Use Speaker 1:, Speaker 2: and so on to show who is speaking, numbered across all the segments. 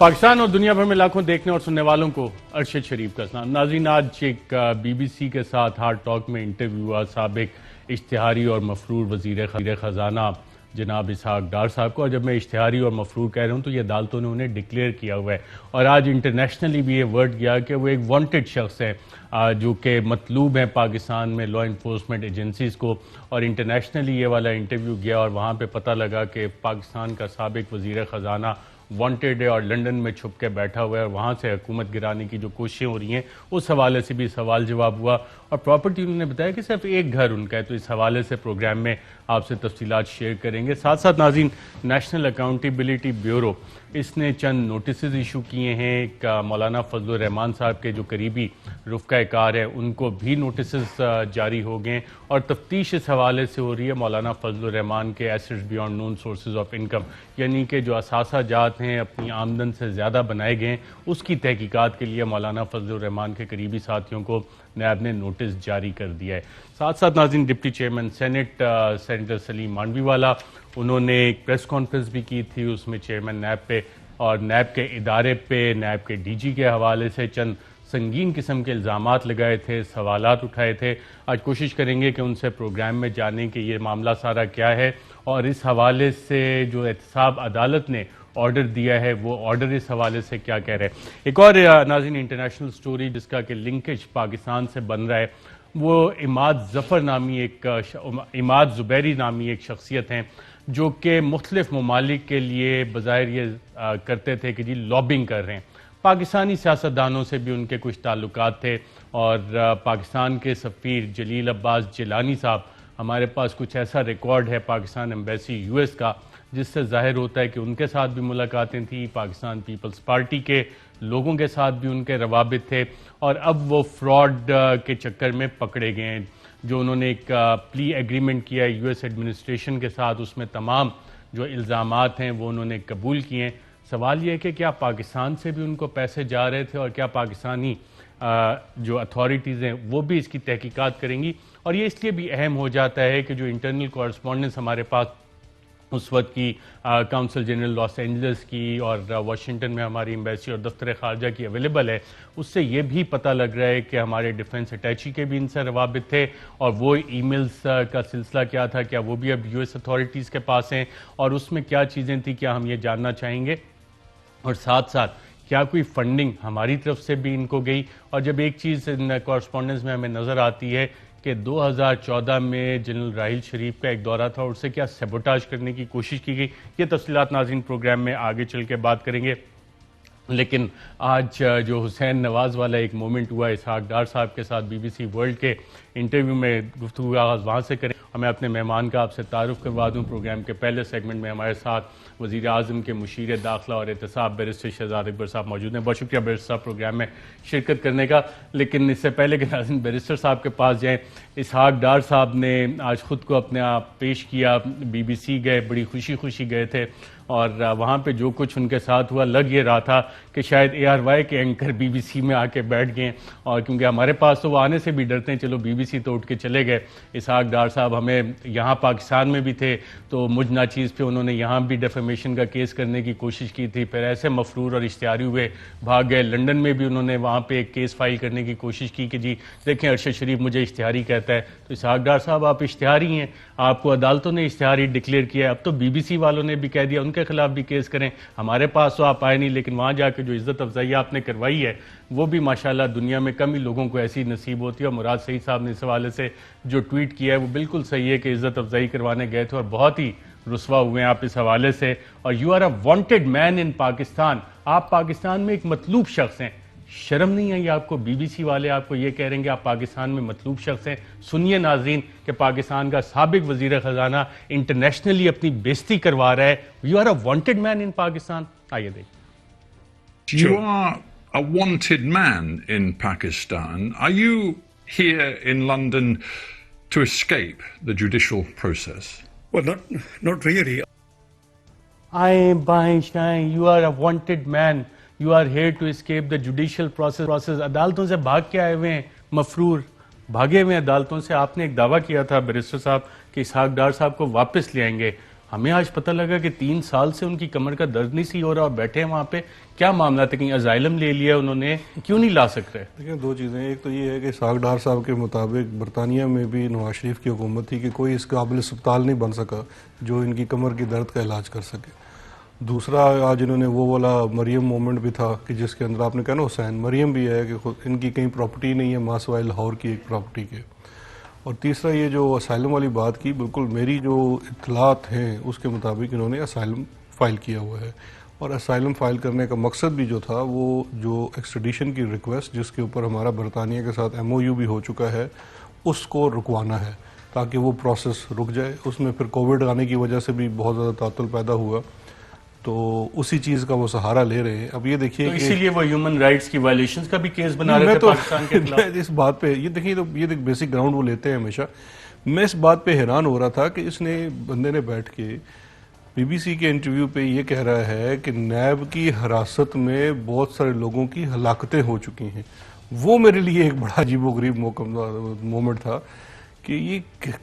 Speaker 1: پاکستان اور دنیا بھر میں لاکھوں دیکھنے اور سننے والوں کو ارشد شریف کا سلام۔ ناظرین، آج ایک بی بی سی کے ساتھ ہارڈ ٹاک میں انٹرویو ہوا سابق اشتہاری اور مفرور وزیر خزانہ جناب اسحاق ڈار صاحب کو، اور جب میں اشتہاری اور مفرور کہہ رہا ہوں تو یہ عدالتوں نے انہیں ڈکلیئر کیا ہوا ہے، اور آج انٹرنیشنلی بھی یہ ورڈ گیا کہ وہ ایک وانٹڈ شخص ہے جو کہ مطلوب ہیں پاکستان میں لا انفورسمنٹ ایجنسیز کو، اور انٹرنیشنلی یہ والا انٹرویو گیا اور وہاں پہ پتہ لگا کہ پاکستان کا سابق وزیر خزانہ وانٹڈ ہے اور لنڈن میں چھپ کے بیٹھا ہوا ہے، اور وہاں سے حکومت گرانے کی جو کوششیں ہو رہی ہیں اس حوالے سے بھی سوال جواب ہوا، اور پراپرٹی انہوں نے بتایا کہ صرف ایک گھر ان کا ہے، تو اس حوالے سے پروگرام میں آپ سے تفصیلات شیئر کریں گے۔ ساتھ ساتھ ناظرین، نیشنل اکاؤنٹیبلٹی بیورو اس نے چند نوٹسز ایشو کیے ہیں، ایک مولانا فضل الرحمان صاحب کے جو قریبی رفقۂ کار ہیں ان کو بھی نوٹسز جاری ہو گئے، اور تفتیش اس حوالے سے ہو رہی ہے مولانا فضل الرحمان کے assets beyond known sources of income, یعنی کہ جو اثاثہ جات ہیں اپنی آمدن سے زیادہ بنائے گئے ہیں، اس کی تحقیقات کے لیے مولانا فضل الرحمان کے قریبی ساتھیوں کو نیب نے نوٹس جاری کر دیا ہے۔ ساتھ ساتھ ناظرین، ڈپٹی چیئرمین سینٹ سینیٹر سلیم مانڈوی والا انہوں نے ایک پریس کانفرنس بھی کی تھی، اس میں چیئرمین نیب پہ اور نیب کے ادارے پہ نیب کے ڈی جی کے حوالے سے چند سنگین قسم کے الزامات لگائے تھے، سوالات اٹھائے تھے۔ آج کوشش کریں گے کہ ان سے پروگرام میں جانیں کہ یہ معاملہ سارا کیا ہے، اور اس حوالے سے جو احتساب عدالت نے آرڈر دیا ہے وہ آرڈر اس حوالے سے کیا کہہ رہے ہیں۔ ایک اور ناظرین انٹرنیشنل سٹوری جس کا کہ لنکج پاکستان سے بن رہا ہے، وہ عماد زبیری نامی ایک شخصیت ہیں جو کہ مختلف ممالک کے لیے بظاہر یہ کرتے تھے کہ جی لابنگ کر رہے ہیں۔ پاکستانی سیاستدانوں سے بھی ان کے کچھ تعلقات تھے، اور پاکستان کے سفیر جلیل عباس جیلانی صاحب، ہمارے پاس کچھ ایسا ریکارڈ ہے پاکستان ایمبیسی یو ایس کا جس سے ظاہر ہوتا ہے کہ ان کے ساتھ بھی ملاقاتیں تھیں، پاکستان پیپلز پارٹی کے لوگوں کے ساتھ بھی ان کے روابط تھے، اور اب وہ فراڈ کے چکر میں پکڑے گئے ہیں۔ جو انہوں نے ایک پلی ایگریمنٹ کیا ہے یو ایس ایڈمنسٹریشن کے ساتھ، اس میں تمام جو الزامات ہیں وہ انہوں نے قبول کیے ہیں۔ سوال یہ ہے کہ کیا پاکستان سے بھی ان کو پیسے جا رہے تھے، اور کیا پاکستانی جو اتھارٹیز ہیں وہ بھی اس کی تحقیقات کریں گی، اور یہ اس لیے بھی اہم ہو جاتا ہے کہ جو انٹرنل کورسپونڈنس ہمارے پاس اس وقت کی کونسل جنرل لاس اینجلس کی اور واشنگٹن میں ہماری ایمبیسی اور دفتر خارجہ کی اویلیبل ہے، اس سے یہ بھی پتہ لگ رہا ہے کہ ہمارے ڈیفنس اٹیچی کے بھی ان سے روابط تھے، اور وہ ای میلز کا سلسلہ کیا تھا، کیا وہ بھی اب یو ایس اتھارٹیز کے پاس ہیں، اور اس میں کیا چیزیں تھیں، کیا ہم یہ جاننا چاہیں گے، اور ساتھ ساتھ کیا کوئی فنڈنگ ہماری طرف سے بھی ان کو گئی۔ اور جب ایک چیز ان کورسپونڈنس میں ہمیں نظر آتی ہے کہ 2014 میں جنرل راحیل شریف کا ایک دورہ تھا اور اسے کیا سیبوٹاج کرنے کی کوشش کی گئی، یہ تفصیلات ناظرین پروگرام میں آگے چل کے بات کریں گے۔ لیکن آج جو حسین نواز والا ایک مومنٹ ہوا اسحاق ڈار صاحب کے ساتھ بی بی سی ورلڈ کے انٹرویو میں، گفتگو آغاز وہاں سے کریں۔ میں اپنے مہمان کا آپ سے تعارف کروا دوں، پروگرام کے پہلے سیگمنٹ میں ہمارے ساتھ وزیر اعظم کے مشیر داخلہ اور احتساب بیرسٹر شہزاد اکبر صاحب موجود ہیں۔ بہت شکریہ بیرسٹر صاحب پروگرام میں شرکت کرنے کا۔ لیکن اس سے پہلے کہ ناظرین بیرسٹر صاحب کے پاس جائیں، اسحاق ڈار صاحب نے آج خود کو اپنے آپ پیش کیا، بی بی سی گئے، بڑی خوشی گئے تھے، اور وہاں پہ جو کچھ ان کے ساتھ ہوا لگ یہ رہا تھا کہ شاید اے آر وائی کے اینکر بی بی سی میں آ کے بیٹھ گئے، اور کیونکہ ہمارے پاس تو وہ آنے سے بھی ڈرتے ہیں، چلو بی بی سی تو اٹھ کے چلے گئے۔ اسحاق ڈار صاحب ہمیں یہاں پاکستان میں بھی تھے تو مجھ ناچیز پہ انہوں نے یہاں بھی ڈیفیمیشن کا کیس کرنے کی کوشش کی تھی، پھر ایسے مفرور اور اشتہاری ہوئے بھاگ گئے۔ لنڈن میں بھی انہوں نے وہاں پہ ایک کیس فائل کرنے کی کوشش کی کہ جی دیکھیں ارشد شریف مجھے اشتہاری کہتا ہے، تو اسحاق ڈار صاحب آپ اشتہاری ہیں، آپ کو عدالتوں نے اشتہاری ڈکلیئر کیا ہے، اب تو بی بی سی والوں نے بھی کہہ دیا ان کے خلاف بھی کیس کریں۔ ہمارے پاس تو آپ آئے نہیں، لیکن وہاں جا کے جو عزت افزائی آپ نے کروائی ہے وہ بھی ماشاءاللہ دنیا میں کم ہی لوگوں کو ایسی نصیب ہوتی ہے، اور مراد سعید صاحب نے اس حوالے سے جو ٹویٹ کیا ہے وہ بالکل صحیح ہے کہ عزت افزائی کروانے گئے تھے اور بہت ہی رسوا ہوئے ہیں آپ اس حوالے سے، اور یو آر اے وانٹڈ مین ان پاکستان، آپ پاکستان میں ایک مطلوب شخص ہیں۔ شرم نہیں آئی آپ کو؟ بی بی سی والے آپ کو یہ کہہ رہے ہیں کہ آپ پاکستان میں مطلوب شخص ہیں۔ سنیے ناظرین کہ پاکستان کا سابق وزیر خزانہ انٹرنیشنلی اپنی بےزتی کروا رہا ہے، یو آر اے وانٹڈ مین ان پاکستان۔ آئیے دیکھیں۔
Speaker 2: You are a wanted man in Pakistan. Are you here in London to escape the judicial process?
Speaker 3: Well, not really.
Speaker 1: آئیں بائیں شائیں، you are a wanted man, you are here to escape the judicial process. عدالتوں سے بھاگ کے آئے ہوئے ہیں مفرور، بھاگے ہوئے ہیں عدالتوں سے۔ آپ نے ایک دعویٰ کیا تھا بیرسٹر صاحب کہ اسحاق ڈار صاحب کو واپس لے آئیں گے، ہمیں آج پتہ لگا کہ 3 سال سے ان کی کمر کا درد نہیں سی ہو رہا اور بیٹھے ہیں وہاں پہ. کیا معاملہ تھا؟ کہیں ازائلم لے لیا انہوں نے؟ کیوں نہیں لا سک رہے؟
Speaker 4: دیکھیں 2 چیزیں. ایک تو یہ ہے کہ اسحاق ڈار صاحب کے مطابق برطانیہ میں بھی نواز شریف کی حکومت تھی کہ کوئی اس قابل اسپتال نہیں بن سکا جو ان کی کمر کی درد کا علاج کر سکے. دوسرا آج انہوں نے وہ والا مریم مومنٹ بھی تھا کہ جس کے اندر آپ نے کہا نا حسین مریم بھی ہے کہ خود ان کی کہیں پراپرٹی نہیں ہے ماں سوائے لاہور کی ایک پراپرٹی کے. اور تیسرا یہ جو اسائلم والی بات کی، بالکل میری جو اطلاعات ہیں اس کے مطابق انہوں نے اسائلم فائل کیا ہوا ہے. اور اسائلم فائل کرنے کا مقصد بھی جو تھا وہ جو ایکسٹریڈیشن کی ریکویسٹ جس کے اوپر ہمارا برطانیہ کے ساتھ MOU بھی ہو چکا ہے اس کو رکوانا ہے تاکہ وہ پروسیس رک جائے. اس میں پھر کووڈ آنے کی وجہ سے بھی بہت زیادہ تعطل پیدا ہوا تو اسی چیز کا وہ سہارا لے رہے ہیں. اب یہ دیکھیے
Speaker 1: تو اسی لیے وہ ہیومن رائٹس کی وائلیشنز کا بھی کیس بنا رہے تھے پاکستان کے خلاف.
Speaker 4: میں اس بات پہ یہ دیکھیے تو یہ بیسک گراؤنڈ وہ لیتے ہیں ہمیشہ. میں اس بات پہ حیران ہو رہا تھا کہ اس نے بندے نے بیٹھ کے BBC کے انٹرویو پہ یہ کہہ رہا ہے کہ نیب کی حراست میں بہت سارے لوگوں کی ہلاکتیں ہو چکی ہیں. وہ میرے لیے ایک بڑا عجیب و غریب مومنٹ تھا کہ یہ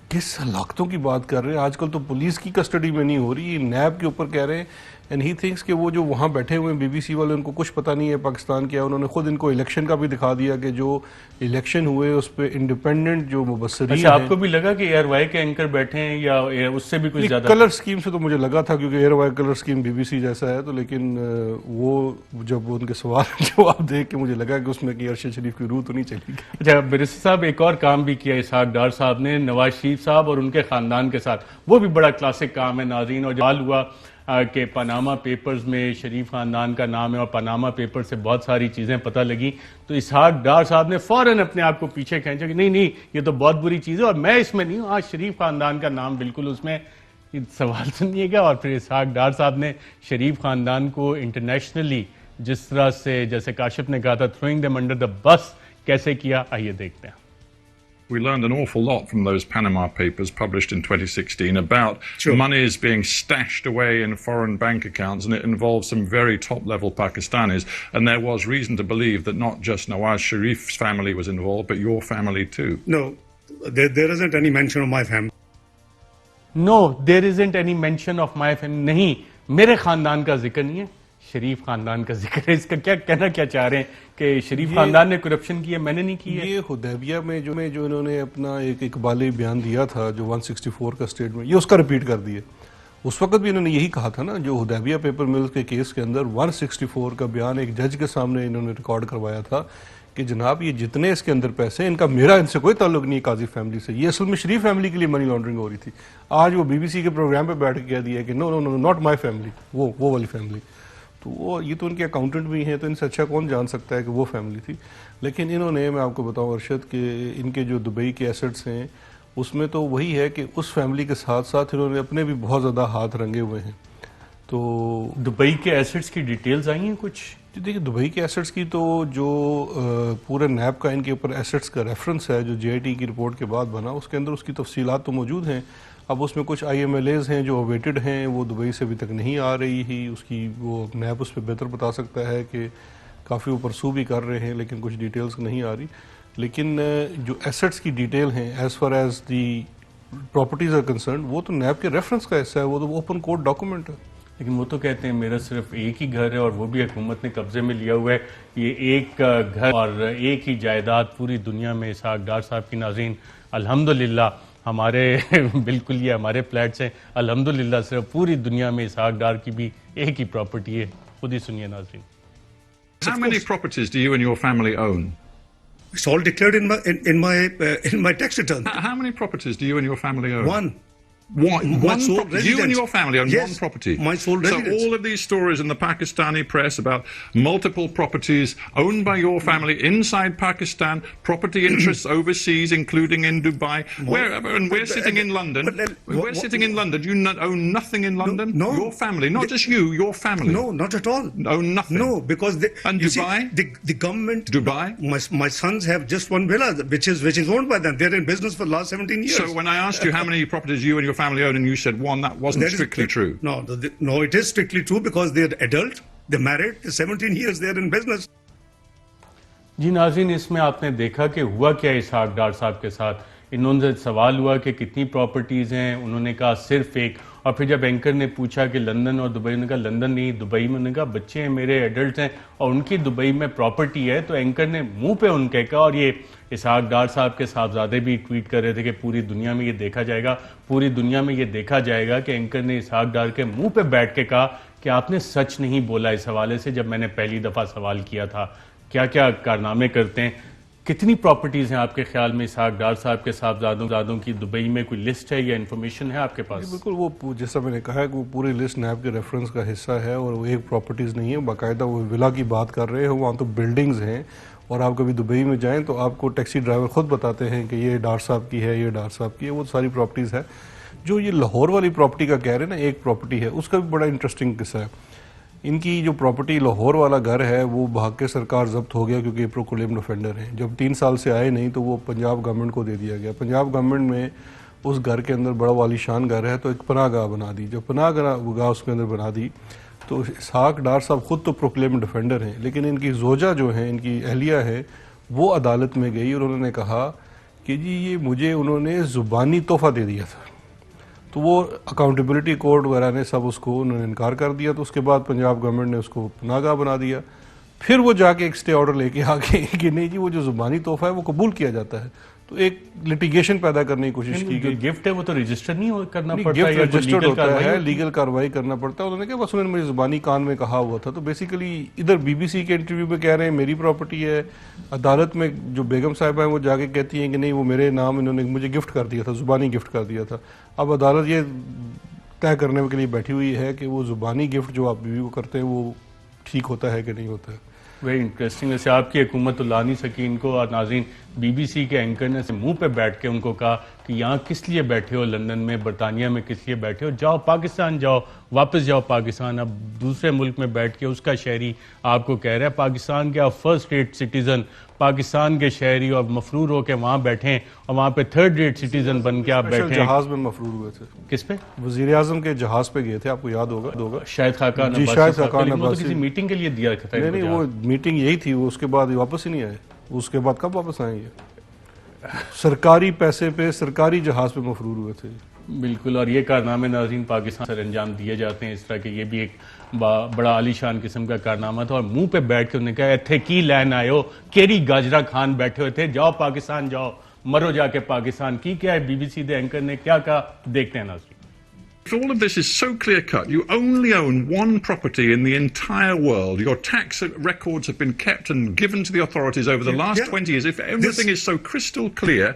Speaker 4: کس ہلاکتوں کی بات کر رہے ہیں. آج کل تو پولیس کی کسٹڈی میں نہیں ہو رہی، یہ نیب کے اوپر کہہ رہے ہیں. اینڈ ہی تھنکس کہ وہ جو وہاں بیٹھے ہوئے ہیں BBC والے ان کو کچھ پتہ نہیں ہے پاکستان کیا. انہوں نے خود ان کو الیکشن کا بھی دکھا دیا کہ جو الیکشن ہوئے اس پہ انڈیپینڈنٹ جو مبصرین
Speaker 1: اچھا آپ کو بھی لگا کہ ایئر وائی کے اینکر بیٹھے ہیں یا اس سے بھی کچھ زیادہ؟
Speaker 4: کلر سکیم سے تو مجھے لگا تھا کیونکہ ARY colour scheme BBC جیسا ہے تو، لیکن وہ جب ان کے سوال جواب دیکھ کے مجھے لگا کہ اس میں کہ ارشد شریف کی روح تو نہیں چلی گئی.
Speaker 1: اچھا برسر صاحب ایک اور کام بھی کیا اسحاق ڈار صاحب نے نواز شریف صاحب اور ان کے خاندان کے ساتھ، وہ بھی بڑا کلاسک کام ہے ناظرین. اور جوال ہوا کہ پاناما پیپرز میں شریف خاندان کا نام ہے اور پاناما پیپر سے بہت ساری چیزیں پتہ لگی تو اسحاق ڈار صاحب نے فوراً اپنے آپ کو پیچھے کھینچا کہ نہیں یہ تو بہت بری چیز ہے اور میں اس میں نہیں ہوں. آج شریف خاندان کا نام بالکل اس میں. سوال سنیے گا. اور پھر اسحاق ڈار صاحب نے شریف خاندان کو انٹرنیشنلی جس طرح سے جیسے کاشف نے کہا تھا throwing them under the bus کیسے کیا، آئیے دیکھتے ہیں.
Speaker 2: We learned an awful lot from those Panama Papers published in 2016 about monies being stashed away in foreign bank accounts, and it involved some very top-level Pakistanis. And there was reason to believe that not just Nawaz Sharif's family was involved, but your family too.
Speaker 3: No, there isn't any mention of my family.
Speaker 1: No, there isn't any mention of my family. نہیں میرے خاندان کا ذکر نہیں ہے، شریف خاندان کا ذکر ہے. اس کا کیا کہنا کیا چاہ رہے ہیں کہ شریف خاندان نے کرپشن کی ہے، میں نے نہیں کی ہے؟
Speaker 4: یہ حدیبیہ میں جو انہوں نے اپنا ایک اقبالی بیان دیا تھا جو 164 کا اسٹیٹمنٹ، یہ اس کا ریپیٹ کر دیا. اس وقت بھی انہوں نے یہی کہا تھا نا، جو حدیبیہ پیپر ملز کے کیس کے اندر 164 کا بیان ایک جج کے سامنے انہوں نے ریکارڈ کروایا تھا کہ جناب یہ جتنے اس کے اندر پیسے ہیں ان کا میرا ان سے کوئی تعلق نہیں ہے قاضی فیملی سے. یہ اصل میں شریف فیملی کے لیے منی لانڈرنگ ہو رہی تھی. آج وہ BBC کے پروگرام پہ بیٹھ کے کہہ دیا کہ نو ناٹ مائی فیملی، وہ والی فیملی. تو وہ یہ تو ان کے اکاؤنٹنٹ بھی ہیں تو ان سے اچھا کون جان سکتا ہے کہ وہ فیملی تھی. لیکن انہوں نے، میں آپ کو بتاؤں ارشد، کہ ان کے جو دبئی کے ایسٹس ہیں اس میں تو وہی ہے کہ اس فیملی کے ساتھ ساتھ انہوں نے اپنے بھی بہت زیادہ ہاتھ رنگے ہوئے ہیں. تو
Speaker 1: دبئی کے ایسٹس کی ڈیٹیلز آئی ہیں کچھ؟
Speaker 4: دیکھیے دبئی کے ایسٹس کی تو جو پورے نیب کا ان کے اوپر ایسٹس کا ریفرنس ہے جو JIT کی رپورٹ کے بعد بنا، اس کے اندر اس کی تفصیلات تو موجود ہیں. اب اس میں کچھ IMLAs ہیں جو اویٹڈ ہیں، وہ دبئی سے ابھی تک نہیں آ رہی ہی. اس کی وہ نیب اس پہ بہتر بتا سکتا ہے کہ کافی وہ پرسو بھی کر رہے ہیں لیکن کچھ ڈیٹیلز نہیں آ رہی. لیکن جو ایسٹس کی ڈیٹیل ہیں as far as the properties are concerned, وہ تو نیب کے ریفرنس کا حصہ ہے، وہ تو اوپن کورٹ ڈاکومنٹ ہے.
Speaker 1: لیکن وہ تو کہتے ہیں میرا صرف ایک ہی گھر ہے اور وہ بھی حکومت نے قبضے میں لیا ہوا ہے. یہ ایک گھر اور ایک ہی جائیداد پوری دنیا میں اسحاق ڈار صاحب کی. ناظرین الحمدللہ ہمارے بالکل یہ ہمارے فلیٹس ہیں، الحمدللہ صرف پوری دنیا میں اسحاق ڈار کی بھی ایک ہی پراپرٹی ہے. خود ہی سنیے ناظرین.
Speaker 2: How many properties do you and your family own?
Speaker 3: It's all declared in my tax return.
Speaker 2: How many properties do you and your family own?
Speaker 3: One.
Speaker 2: My sole
Speaker 3: residence.
Speaker 2: You and your family own
Speaker 3: Yes,
Speaker 2: one property.
Speaker 3: my sole residence.
Speaker 2: So all of these stories in the Pakistani press about multiple properties owned by your family inside Pakistan, property interests overseas, including in Dubai, wherever, and we're sitting in London. We're sitting in London. You own nothing in London?
Speaker 3: No.
Speaker 2: Your family, not just you, your family.
Speaker 3: No, not at all.
Speaker 2: Own nothing?
Speaker 3: No, because
Speaker 2: And
Speaker 3: you
Speaker 2: Dubai?
Speaker 3: see, the government.
Speaker 2: Dubai?
Speaker 3: My sons have just one villa, which is owned by them. They're in business for the last 17 years.
Speaker 2: So when I asked you how many properties you and your family own, and you said one, that wasn't strictly true.
Speaker 3: No, it is strictly true because they're adult, they're married, they're 17 years, they're in business.
Speaker 1: جی ناظرین، اس میں آپ نے دیکھا کہ ہوا کیا اسحاق ڈار صاحب کے ساتھ. انہوں نے سوال ہوا کہ کتنی پراپرٹیز ہیں، انہوں نے کہا صرف ایک. اور پھر جب اینکر نے پوچھا کہ لندن اور دبئی، نے کہا لندن نہیں دبئی میں، نے کہا بچے ہیں میرے، ایڈلٹس ہیں اور ان کی دبئی میں پراپرٹی ہے. تو اینکر نے منہ پہ ان کے کہا، اور یہ اسحاق ڈار صاحب کے صاحبزادے بھی ٹویٹ کر رہے تھے کہ پوری دنیا میں یہ دیکھا جائے گا، پوری دنیا میں یہ دیکھا جائے گا کہ اینکر نے اسحاق ڈار کے منہ پہ بیٹھ کے کہا کہ آپ نے سچ نہیں بولا اس حوالے سے جب میں نے پہلی دفعہ سوال کیا تھا. کیا کیا کارنامے کرتے ہیں. کتنی پراپرٹیز ہیں آپ کے خیال میں اسحاق ڈار صاحب کے صاحبزادوں کی دبئی میں؟ کوئی لسٹ ہے یا انفارمیشن ہے آپ کے پاس؟
Speaker 4: بالکل، وہ جیسا میں نے کہا ہے کہ وہ پوری لسٹ نیب کے ریفرنس کا حصہ ہے، اور وہ ایک پراپرٹیز نہیں ہے، باقاعدہ وہ ولا کی بات کر رہے ہیں. وہاں تو بلڈنگز ہیں، اور آپ کبھی دبئی میں جائیں تو آپ کو ٹیکسی ڈرائیور خود بتاتے ہیں کہ یہ ڈار صاحب کی ہے، یہ ڈار صاحب کی ہے. وہ ساری پراپرٹیز ہے. جو یہ لاہور والی پراپرٹی کا کہہ رہے ہیں نا، ایک پراپرٹی ہے، اس کا بھی بڑا انٹرسٹنگ قصہ ہے. ان کی جو پراپرٹی لاہور والا گھر ہے وہ بھاگ کے سرکار ضبط ہو گیا کیونکہ یہ پروکلیمڈ افینڈر ہیں. جب 3 سال سے آئے نہیں تو وہ پنجاب گورنمنٹ کو دے دیا گیا. پنجاب گورنمنٹ میں اس گھر کے اندر بڑا والی شان گھر ہے تو ایک پناہ گاہ بنا دی. جب پناہ گاہ اس کے اندر بنا دی تو اسحاق ڈار صاحب خود تو پروکلیمڈ افینڈر ہیں، لیکن ان کی زوجہ جو ہیں، ان کی اہلیہ ہے، وہ عدالت میں گئی اور انہوں نے کہا کہ جی یہ مجھے انہوں نے زبانی تحفہ دے دیا تھا. تو وہ اکاؤنٹیبلٹی کورٹ وغیرہ نے سب اس کو انہوں نے انکار کر دیا. تو اس کے بعد پنجاب گورنمنٹ نے اس کو پناہ گاہ بنا دیا. پھر وہ جا کے ایک اسٹے آرڈر لے کے آ گئے کہ نہیں جی وہ جو زبانی تحفہ ہے وہ قبول کیا جاتا ہے. تو ایک لٹیگیشن پیدا کرنے کی کوشش کی گئی.
Speaker 1: گفٹ ہے وہ تو رجسٹر نہیں کرنا پڑتا،
Speaker 4: گفٹ رجسٹرڈ ہوتا ہے، لیگل کاروائی کرنا پڑتا ہے. انہوں نے کہا بس انہوں نے مجھے زبانی کان میں کہا ہوا تھا. تو بیسیکلی ادھر بی بی سی کے انٹرویو میں کہہ رہے ہیں میری پراپرٹی ہے، عدالت میں جو بیگم صاحبہ ہیں وہ جا کے کہتی ہیں کہ نہیں وہ میرے نام انہوں نے مجھے گفٹ کر دیا تھا، زبانی گفٹ کر دیا تھا. اب عدالت یہ طے کرنے کے لیے بیٹھی ہوئی ہے کہ وہ زبانی گفٹ جو آپ بیوی کو کرتے ہیں وہ ٹھیک ہوتا ہے کہ نہیں ہوتا ہے.
Speaker 1: Very interesting. ویسے آپ کی حکومت تو لا نہیں سکی ان کو. اور ناظرین، بی بی سی کے اینکر نے منہ پہ بیٹھ کے ان کو کہا کہ یہاں کس لیے بیٹھے ہو، لندن میں برطانیہ میں کس لیے بیٹھے ہو، جاؤ پاکستان جاؤ، واپس جاؤ پاکستان. اب دوسرے ملک میں بیٹھ کے اس کا شہری آپ کو کہہ رہا ہے پاکستان کے آپ فرسٹ ریٹ سٹیزن، پاکستان کے شہری، اور مفرور ہو کے وہاں بیٹھیں اور وہاں پہ تھرڈ ریٹ سٹیزن بن کے آپ بیٹھیں.
Speaker 4: جہاز میں مفرور ہوئے تھے.
Speaker 1: کس پہ؟
Speaker 4: وزیر اعظم کے جہاز پہ گئے تھے، آپ کو یاد ہوگا.
Speaker 1: شاید خاقان
Speaker 4: جی، شاید خاقان عباسی
Speaker 1: کسی میٹنگ کے لیے دیا تھا.
Speaker 4: نہیں وہ میٹنگ یہی تھی، اس کے بعد واپس ہی نہیں آئے. اس کے بعد کب واپس آئیں گے؟ سرکاری پیسے پہ سرکاری جہاز پہ مفرور ہوئے تھے.
Speaker 1: بالکل. اور یہ کارنامے ناظرین پاکستان سر انجام دیے جاتے ہیں اس طرح کے. یہ بھی ایک بڑا عالی شان قسم کا کارنامہ تھا. اور منہ پہ بیٹھ کے انہوں نے کہا ایتھے کی لین آئے ہو، کیری گاجرا خان بیٹھے ہوئے تھے، جاؤ پاکستان جاؤ، مرو جا کے پاکستان. کی کیا ہے بی بی سی دے اینکر نے کیا کہا، دیکھتے ہیں ناظرین.
Speaker 2: If all of this is so clear cut, you only own one property in the entire world, your tax records have been kept and given to the authorities over the last 20 years, if everything is so crystal clear,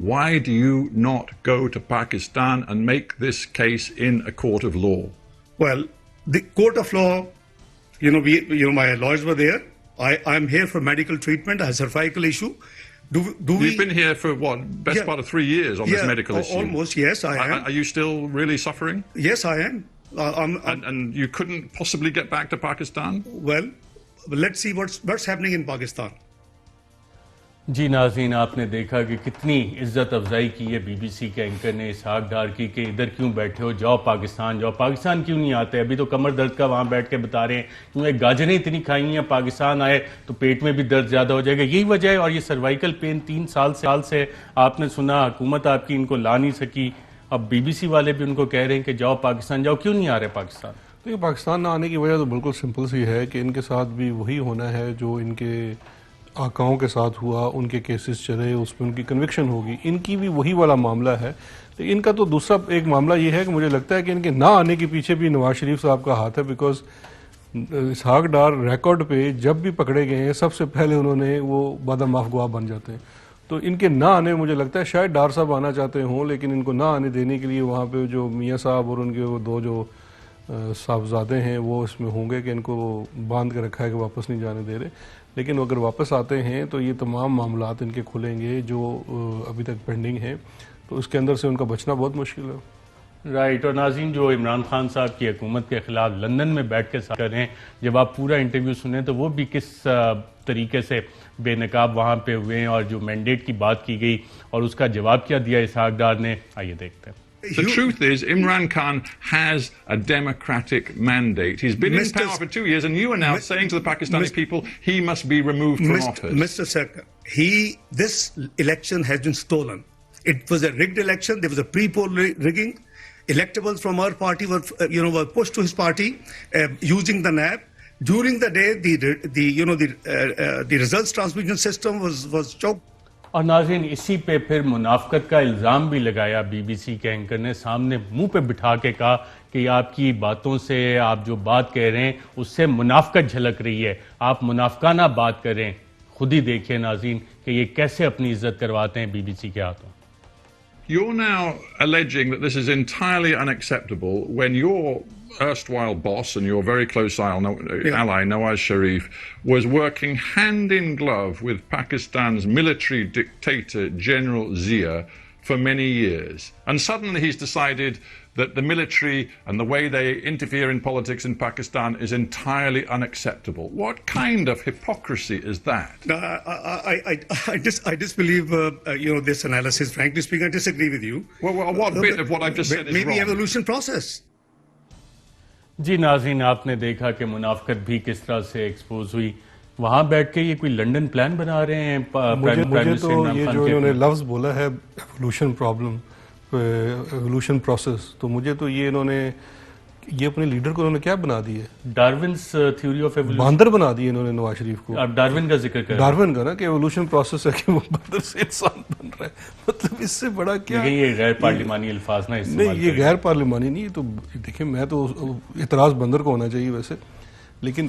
Speaker 2: why do you not go to Pakistan and make this case in a court of law?
Speaker 3: Well, the court of law, my lawyers were there. I'm here for medical treatment. I have a cervical issue.
Speaker 2: You've been here for what, best part of 3 years on this medical issue?
Speaker 3: Almost, yes, I am.
Speaker 2: Are you still really suffering?
Speaker 3: Yes, I am.
Speaker 2: And you couldn't possibly get back to Pakistan?
Speaker 3: Well, let's see what's happening in Pakistan.
Speaker 1: جی ناظرین، آپ نے دیکھا کہ کتنی عزت افزائی کی ہے بی بی سی کے اینکر نے اسحاق ڈار کی کہ ادھر کیوں بیٹھے ہو، جاؤ پاکستان جاؤ. پاکستان کیوں نہیں آتے؟ ابھی تو کمر درد کا وہاں بیٹھ کے بتا رہے ہیں کیونکہ گاجریں اتنی کھائی ہیں، پاکستان آئے تو پیٹ میں بھی درد زیادہ ہو جائے گا. یہی وجہ ہے. اور یہ سروائیکل پین 3 سال سے آپ نے سنا حکومت آپ کی ان کو لا نہیں سکی. اب بی بی سی والے بھی ان کو کہہ رہے ہیں کہ جاؤ پاکستان جاؤ. کیوں نہیں آ رہے پاکستان؟
Speaker 4: تو یہ پاکستان نہ آنے کی وجہ تو بالکل سمپل سی ہے کہ ان کے ساتھ بھی وہی ہونا ہے جو ان کے آقاؤں کے ساتھ ہوا. ان کے کیسز چلے، اس میں ان کی کنوکشن ہوگی. ان کی بھی وہی والا معاملہ ہے. ان کا تو دوسرا ایک معاملہ یہ ہے کہ مجھے لگتا ہے کہ ان کے نہ آنے کے پیچھے بھی نواز شریف صاحب کا ہاتھ ہے. بیکاز اسحاق ڈار ریکارڈ پہ جب بھی پکڑے گئے ہیں سب سے پہلے انہوں نے وہ بادام معاف گواہ بن جاتے ہیں. تو ان کے نہ آنے مجھے لگتا ہے شاید ڈار صاحب آنا چاہتے ہوں، لیکن ان کو نہ آنے دینے کے لیے وہاں پہ جو میاں صاحب اور ان کے وہ 2 جو صاحبزادے ہیں وہ اس میں ہوں گے کہ ان کو باندھ کے رکھا ہے کہ واپس نہیں جانے دے رہے. لیکن اگر واپس آتے ہیں تو یہ تمام معاملات ان کے کھلیں گے جو ابھی تک پینڈنگ ہیں. تو اس کے اندر سے ان کا بچنا بہت مشکل ہے.
Speaker 1: رائٹ. اور ناظرین، جو عمران خان صاحب کی حکومت کے خلاف لندن میں بیٹھ کے کر رہے ہیں، جب آپ پورا انٹرویو سنیں تو وہ بھی کس طریقے سے بے نقاب وہاں پہ ہوئے ہیں اور جو مینڈیٹ کی بات کی گئی اور اس کا جواب کیا دیا اسحاق ڈار نے، آئیے دیکھتے ہیں.
Speaker 2: The truth is, Imran Khan has a democratic mandate. He's been in power for 2 years, and you are now saying to the Pakistani people he must be removed from office.
Speaker 3: Mr. Sarkar, this election has been stolen. It was a rigged election. There was a pre-poll rigging. electables from our party were, were pushed to his party using the NAB. During the day, the results transmission system was choked.
Speaker 1: اور ناظرین اسی پہ پھر منافقت کا الزام بھی لگایا بی بی سی کے اینکر نے، سامنے منہ پہ بٹھا کے کہا کہ آپ کی باتوں سے، آپ جو بات کہہ رہے ہیں اس سے منافقت جھلک رہی ہے، آپ منافقانہ بات کریں. خود ہی دیکھیں ناظرین کہ یہ کیسے اپنی عزت کرواتے ہیں بی بی سی کے ہاتھوں.
Speaker 2: You're now alleging that this is entirely unacceptable when your erstwhile boss and your very close ally Nawaz Sharif was working hand in glove with Pakistan's military dictator General Zia for many years. And suddenly he's decided that the military and the way they interfere in politics in Pakistan is entirely unacceptable. What kind of hypocrisy is that?
Speaker 3: No, I disbelieve this analysis. Frankly speaking, I disagree with you.
Speaker 2: Well, what bit of what I've just said is
Speaker 3: maybe
Speaker 2: wrong?
Speaker 3: Evolution process.
Speaker 1: جی ناظرین، آپ نے دیکھا کہ منافقت بھی کس طرح سے ایکسپوز ہوئی. وہاں بیٹھ کے یہ کوئی لنڈن پلان بنا رہے ہیں.
Speaker 4: مجھے تو یہ جو انہوں نے لفظ بولا ہے ایوولوشن پرابلم، ایوولوشن پروسیس، تو مجھے تو یہ انہوں نے یہ اپنے لیڈر کو انہوں نے کیا بنا دی ہے؟
Speaker 1: ڈارونس تھیوری آف ایوولوشن،
Speaker 4: باندر بنا دی انہوں نے نواز شریف کو.
Speaker 1: آپ ڈارون کا ذکر کر رہے ہیں.
Speaker 4: ڈارون کا نا کہ ایوولوشن پروسیس ہے کہ وہ باندر سے انسان بن رہا ہے. مطلب اس سے بڑا کیا؟
Speaker 1: یہ غیر پارلیمانی الفاظ نہ استعمال
Speaker 4: نہیں، یہ غیر پارلیمانی نہیں. تو دیکھیں، میں تو اعتراض بندر کو ہونا چاہیے ویسے، لیکن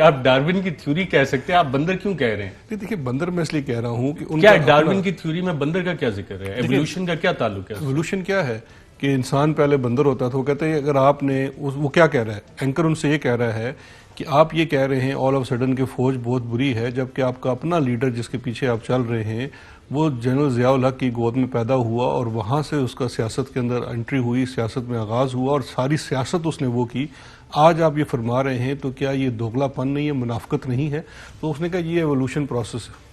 Speaker 1: آپ ڈارون کی تھیوری کہہ سکتے ہیں، آپ بندر کیوں کہہ رہے ہیں؟
Speaker 4: نہیں دیکھیں، بندر میں اس لیے کہہ رہا ہوں کہ
Speaker 1: کیا ڈارون کی تھیوری میں بندر کا کیا ذکر ہے؟ ایوولوشن کا کیا تعلق ہے؟
Speaker 4: ایوولوشن کیا ہے کہ انسان پہلے بندر ہوتا تھا. وہ کہتے ہیں اگر آپ نے وہ کیا کہہ رہا ہے، اینکر ان سے یہ کہہ رہا ہے کہ آپ یہ کہہ رہے ہیں آل آف سڈن کہ فوج بہت بری ہے، جبکہ آپ کا اپنا لیڈر جس کے پیچھے آپ چل رہے ہیں وہ جنرل ضیاء الحق کی گود میں پیدا ہوا اور وہاں سے اس کا سیاست کے اندر انٹری ہوئی، سیاست میں آغاز ہوا اور ساری سیاست اس نے وہ کی. آج آپ یہ فرما رہے ہیں تو کیا یہ دوگلا پن نہیں ہے، منافقت نہیں ہے؟ تو اس نے کہا یہ ایوولوشن پروسیس ہے.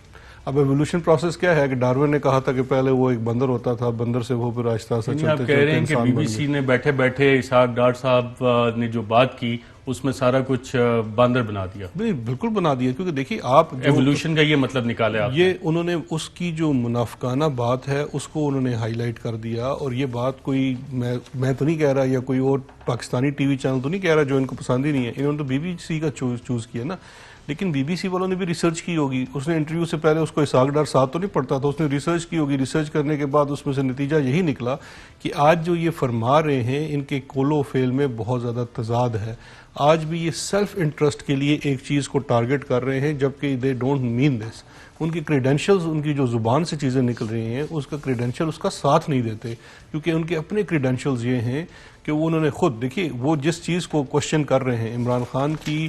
Speaker 4: اب ایوولوشن پروسیس کیا ہے کہ ڈارون نے کہا تھا کہ پہلے وہ ایک بندر ہوتا تھا، بندر سے وہ پھر آہستہ آہستہ چلتے
Speaker 1: آپ کہہ رہے ہیں کہ بی بی سی نے بیٹھے بیٹھے اسحاق ڈار صاحب نے جو بات کی اس میں سارا کچھ باندر بنا دیا؟
Speaker 4: نہیں، بالکل بنا دیا. کیونکہ دیکھیے آپ
Speaker 1: ایوولوشن کا یہ مطلب نکالے آپ،
Speaker 4: یہ انہوں نے اس کی جو منافقانہ بات ہے اس کو انہوں نے ہائی لائٹ کر دیا. اور یہ بات کوئی میں تو نہیں کہہ رہا یا کوئی اور پاکستانی ٹی وی چینل تو نہیں کہہ رہا جو ان کو پسند ہی نہیں ہے. انہوں نے تو بی بی سی کا چوز کیا نا. لیکن بی بی سی والوں نے بھی ریسرچ کی ہوگی. اس نے انٹرویو سے پہلے اس کو اسحاق ڈار ساتھ تو نہیں پڑھتا تھا، اس نے ریسرچ کی ہوگی. ریسرچ کرنے کے بعد اس میں سے نتیجہ یہی نکلا کہ آج جو یہ فرما رہے ہیں ان کے قول و فعل میں بہت زیادہ تضاد ہے. آج بھی یہ سیلف انٹرسٹ کے لیے ایک چیز کو ٹارگٹ کر رہے ہیں جبکہ دے ڈونٹ مین دس. ان کی کریڈینشلز، ان کی جو زبان سے چیزیں نکل رہی ہیں اس کا کریڈینشل اس کا ساتھ نہیں دیتے، کیونکہ ان کے اپنے کریڈینشلز یہ ہیں کہ وہ انہوں نے خود دیکھیے وہ جس چیز کو کوشچن کر رہے ہیں، عمران خان کی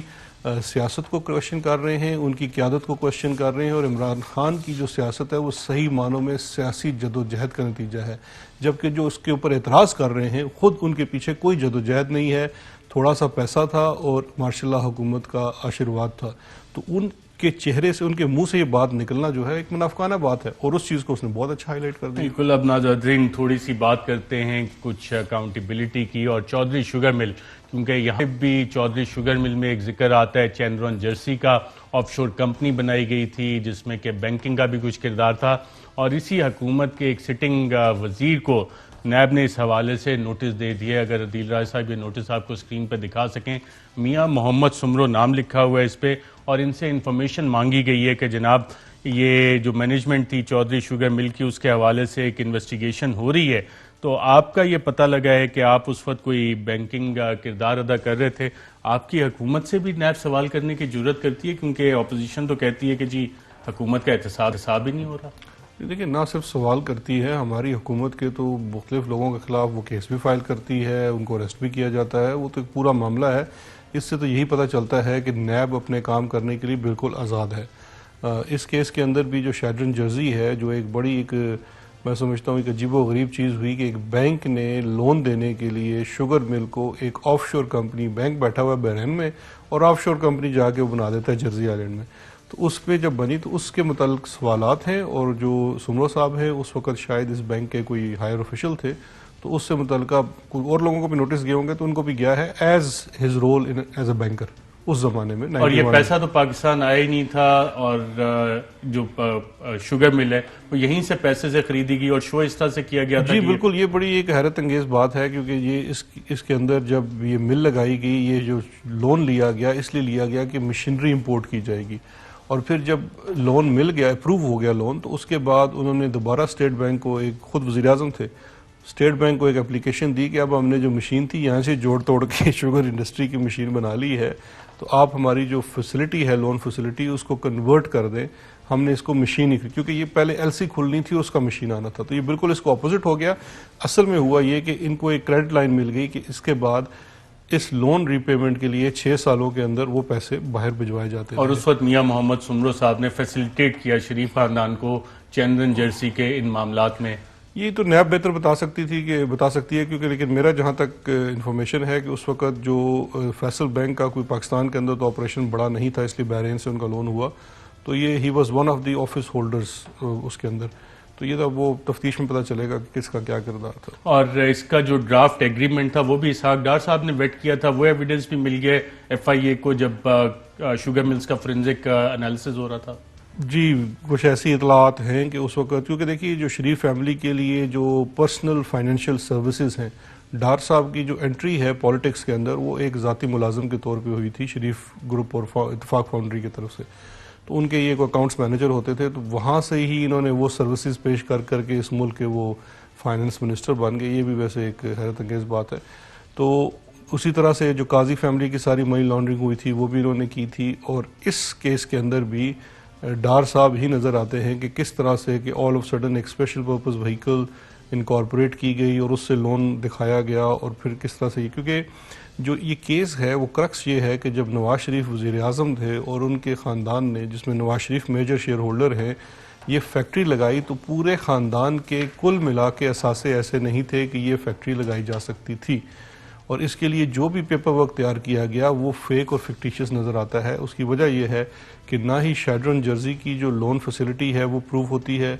Speaker 4: سیاست کو کوشچن کر رہے ہیں، ان کی قیادت کو کوشچن کر رہے ہیں. اور عمران خان کی جو سیاست ہے وہ صحیح معنوں میں سیاسی جد و جہد کا نتیجہ ہے، جبکہ جو اس کے اوپر اعتراض کر رہے ہیں خود ان کے پیچھے کوئی جد و جہد نہیں ہے. تھوڑا سا پیسہ تھا اور ماشاء اللہ حکومت کا آشرواد تھا. تو ان کے چہرے سے، ان کے منہ سے یہ بات نکلنا جو ہے ایک منافقانہ بات ہے، اور اس چیز کو اس نے بہت اچھا ہائی لائٹ کر دیا.
Speaker 1: بالکل. اب ناظرین تھوڑی سی بات کرتے ہیں کچھ اکاؤنٹیبلٹی کی اور چودھری شوگر مل، کیونکہ یہاں بھی چودھری شوگر مل میں ایک ذکر آتا ہے چیندرون جرسی کا. آف شور کمپنی بنائی گئی تھی جس میں کہ بینکنگ کا بھی کچھ کردار تھا، اور اسی حکومت کے ایک سٹنگ وزیر کو نیب نے اس حوالے سے نوٹس دے دیے. اگر عدیل راج صاحب یہ نوٹس آپ کو اسکرین پہ دکھا سکیں. میاں محمد سمرو نام لکھا ہوا ہے اس پہ، اور ان سے انفارمیشن مانگی گئی ہے کہ جناب یہ جو مینجمنٹ تھی چودھری شوگر مل کی اس کے حوالے سے ایک انویسٹیگیشن ہو رہی ہے. تو آپ کا یہ پتہ لگا ہے کہ آپ اس وقت کوئی بینکنگ کردار ادا کر رہے تھے. آپ کی حکومت سے بھی نیب سوال کرنے کی جرت کرتی ہے، کیونکہ اپوزیشن تو کہتی ہے کہ جی حکومت کا حساب ہی نہیں ہو رہا.
Speaker 4: دیکھیں، نہ صرف سوال کرتی ہے، ہماری حکومت کے تو مختلف لوگوں کے خلاف وہ کیس بھی فائل کرتی ہے، ان کو اریسٹ بھی کیا جاتا ہے. وہ تو ایک پورا معاملہ ہے. اس سے تو یہی پتہ چلتا ہے کہ نیب اپنے کام کرنے کے لیے بالکل آزاد ہے. اس کیس کے اندر بھی جو شیڈرن جرسی ہے، جو ایک بڑی ایک میں سمجھتا ہوں ایک عجیب و غریب چیز ہوئی کہ ایک بینک نے لون دینے کے لیے شوگر مل کو ایک آف شور کمپنی، بینک بیٹھا ہوا ہے بحرین میں اور آف شور کمپنی جا کے وہ بنا دیتا ہے جرسی آئلینڈ میں. تو اس پہ جب بنی تو اس کے متعلق سوالات ہیں، اور جو سمرو صاحب ہیں اس وقت شاید اس بینک کے کوئی ہائر آفیشل تھے، تو اس سے متعلقہ کوئی اور لوگوں کو بھی نوٹس گئے ہوں گے، تو ان کو بھی گیا ہے as his role as a banker. اس زمانے میں.
Speaker 1: اور یہ پیسہ تو پاکستان آیا ہی نہیں تھا, اور جو شوگر مل ہے وہ یہیں سے پیسے سے خریدی گئی اور شو اس طرح سے کیا گیا تھا.
Speaker 4: جی بالکل, یہ بڑی ایک حیرت انگیز بات ہے, کیونکہ یہ اس کے اندر جب یہ مل لگائی گئی, یہ جو لون لیا گیا اس لیے لیا گیا کہ مشینری امپورٹ کی جائے گی, اور پھر جب لون مل گیا, اپروو ہو گیا لون, تو اس کے بعد انہوں نے دوبارہ اسٹیٹ بینک کو, ایک خود وزیر اعظم تھے, اسٹیٹ بینک کو ایک اپلیکیشن دی کہ اب ہم نے جو مشین تھی یہاں سے جوڑ توڑ کے شوگر انڈسٹری کی مشین بنا لی ہے, تو آپ ہماری جو فیسلٹی ہے لون فیسلٹی اس کو کنورٹ کر دیں. ہم نے اس کو مشین ہی, کیونکہ یہ پہلے ایل سی کھلنی تھی اس کا مشین آنا تھا, تو یہ بالکل اس کو اپوزٹ ہو گیا. اصل میں ہوا یہ کہ ان کو ایک کریڈٹ لائن مل گئی کہ اس کے بعد اس لون ری پیمنٹ کے لیے 6 سالوں کے اندر وہ پیسے باہر بھجوائے جاتے ہیں.
Speaker 1: اور اس وقت میاں محمد سمرو صاحب نے فیسیلیٹیٹ کیا شریف خاندان کو چندن جرسی کے ان معاملات میں.
Speaker 4: یہ تو نیب بہتر بتا سکتی ہے, کیونکہ لیکن میرا جہاں تک انفارمیشن ہے کہ اس وقت جو فیصل بینک کا کوئی پاکستان کے اندر تو آپریشن بڑا نہیں تھا, اس لیے بحرین سے ان کا لون ہوا, تو یہ ہی was one of the office holders اس کے اندر. تو یہ تو وہ تفتیش میں پتہ چلے گا کہ کس کا کیا کردار تھا.
Speaker 1: اور اس کا جو ڈرافٹ ایگریمنٹ تھا وہ بھی اسحاق ڈار صاحب نے ویٹ کیا تھا, وہ ایویڈنس بھی مل گئے ایف آئی اے کو جب شوگر ملز کا فورنزک انالیسز ہو رہا تھا.
Speaker 4: جی کچھ ایسی اطلاعات ہیں کہ اس وقت, کیونکہ دیکھیے جو شریف فیملی کے لیے جو پرسنل فائنینشیل سروسز ہیں, ڈار صاحب کی جو انٹری ہے پالیٹکس کے اندر وہ ایک ذاتی ملازم کے طور پہ ہوئی تھی شریف گروپ اور اتفاق فاؤنڈری کی طرف سے. تو ان کے یہ اکاؤنٹس مینیجر ہوتے تھے, تو وہاں سے ہی انہوں نے وہ سروسز پیش کر کے اس ملک کے وہ فائنانس منسٹر بن گئے. یہ بھی ویسے ایک حیرت انگیز بات ہے. تو اسی طرح سے جو قاضی فیملی کی ساری منی لانڈرنگ ہوئی تھی وہ بھی انہوں نے کی تھی, اور اس کیس کے اندر بھی ڈار صاحب ہی نظر آتے ہیں کہ کس طرح سے کہ آل آف سڈن ایک اسپیشل پرپز وہیکل انکارپوریٹ کی گئی اور اس سے لون دکھایا گیا, اور پھر کس طرح سے, کیونکہ جو یہ کیس ہے وہ کرکس یہ ہے کہ جب نواز شریف وزیر اعظم تھے اور ان کے خاندان نے, جس میں Nawaz Sharif major share holder ہیں, یہ فیکٹری لگائی, تو پورے خاندان کے کل ملا کے اثاثے ایسے نہیں تھے کہ یہ فیکٹری لگائی جا سکتی تھی, اور اس کے لیے جو بھی پیپر ورک تیار کیا گیا وہ فیک اور فکٹیشیس نظر آتا ہے. اس کی وجہ یہ ہے کہ نہ ہی شیڈرن جرسی کی جو لون فیسلٹی ہے وہ پروو ہوتی ہے,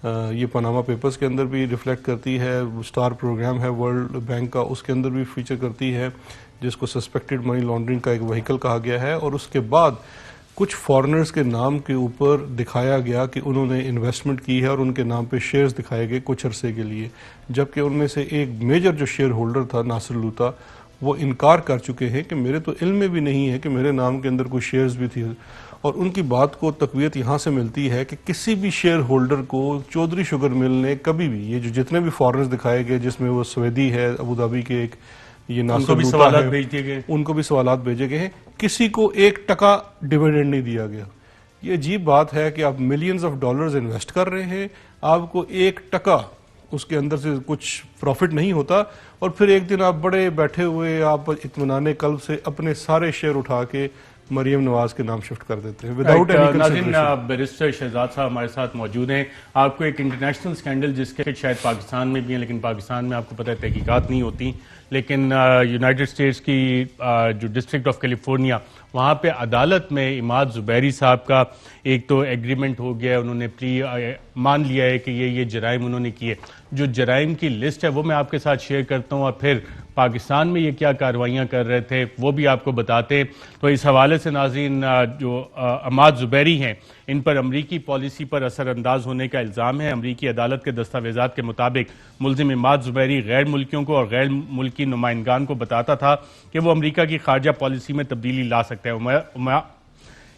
Speaker 4: یہ پاناما پیپرز کے اندر بھی ریفلیکٹ کرتی ہے, اسٹار پروگرام ہے ورلڈ بینک کا اس کے اندر بھی فیچر کرتی ہے, جس کو سسپیکٹڈ منی لانڈرنگ کا ایک وہیکل کہا گیا ہے. اور اس کے بعد کچھ فارنرز کے نام کے اوپر دکھایا گیا کہ انہوں نے انویسٹمنٹ کی ہے, اور ان کے نام پہ شیئرز دکھائے گئے کچھ عرصے کے لیے, جبکہ ان میں سے ایک میجر جو شیئر ہولڈر تھا ناصر لوتا, وہ انکار کر چکے ہیں کہ میرے تو علم میں بھی نہیں ہے کہ میرے نام کے اندر کوئی شیئرز بھی تھی. اور ان کی بات کو تقویت یہاں سے ملتی ہے کہ کسی بھی شیئر ہولڈر کو چودھری شوگر مل نے کبھی بھی, یہ جو جتنے بھی فارنرز دکھائے گئے جس میں وہ سویدی ہے ابو ظبی کے, ایک یہ ناصر لوتا ہے, ان کو بھی سوالات بھیجے گئے ہیں, کسی کو 1 ٹکا ڈیویڈنڈ نہیں دیا گیا. یہ عجیب بات ہے کہ آپ ملینز آف ڈالرز انویسٹ کر رہے ہیں, آپ کو 1 ٹکا اس کے اندر سے کچھ پروفٹ نہیں ہوتا, اور پھر ایک دن آپ بڑے بیٹھے ہوئے آپ اطمینان قلب سے اپنے سارے شیئر اٹھا کے مریم نواز کے نام شفٹ کر دیتے ہیں وداؤٹ اینی کنسیڈریشن.
Speaker 1: ناظرین, بیرسٹر شہزاد صاحب ہمارے ساتھ موجود ہیں. آپ کو ایک انٹرنیشنل سکینڈل جس کے شاید پاکستان میں بھی ہیں, لیکن پاکستان میں آپ کو پتہ ہے تحقیقات نہیں ہوتی, لیکن یونائٹڈ اسٹیٹس کی جو ڈسٹرکٹ آف کیلیفورنیا وہاں پہ عدالت میں عماد زبیری صاحب کا ایک تو ایگریمنٹ ہو گیا, انہوں نے مان لیا ہے کہ یہ جرائم انہوں نے کیے. جو جرائم کی لسٹ ہے وہ میں آپ کے ساتھ شیئر کرتا ہوں, اور پھر پاکستان میں یہ کیا کارروائیاں کر رہے تھے وہ بھی آپ کو بتاتے. تو اس حوالے سے ناظرین, جو عماد زبیری ہیں ان پر امریکی پالیسی پر اثر انداز ہونے کا الزام ہے. امریکی عدالت کے دستاویزات کے مطابق ملزم عماد زبیری غیر ملکیوں کو اور غیر ملکی نمائندگان کو بتاتا تھا کہ وہ امریکہ کی خارجہ پالیسی میں تبدیلی لا سکتے ہیں.